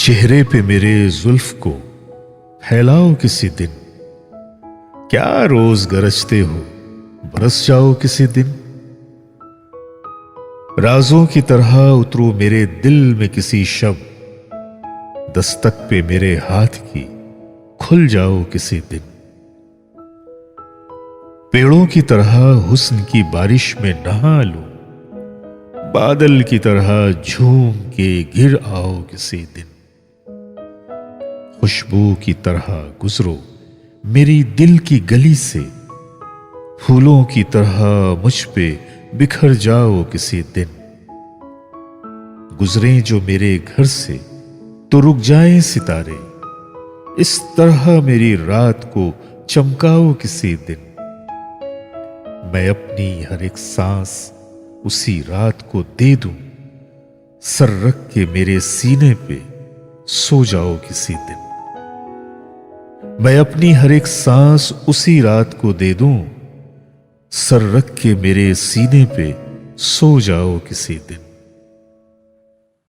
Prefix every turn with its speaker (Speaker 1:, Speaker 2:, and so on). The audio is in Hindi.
Speaker 1: चेहरे पे मेरे जुल्फ को फैलाओ किसी दिन, क्या रोज गरजते हो बरस जाओ किसी दिन। राजों की तरह उतरो मेरे दिल में किसी शब, दस्तक पे मेरे हाथ की खुल जाओ किसी दिन। पेड़ों की तरह हुस्न की बारिश में नहा लो, बादल की तरह झूम के घिर आओ किसी दिन। खुशबू की तरह गुजरो मेरी दिल की गली से, फूलों की तरह मुझ पे बिखर जाओ किसी दिन। गुजरें जो मेरे घर से तो रुक जाएं सितारे, इस तरह मेरी रात को चमकाओ किसी दिन। मैं अपनी हर एक सांस उसी रात को दे दूं, सर रख के मेरे सीने पे सो जाओ किसी दिन। मैं अपनी हर एक सांस उसी रात को दे दूं, सर रख के मेरे सीने पे सो जाओ किसी दिन।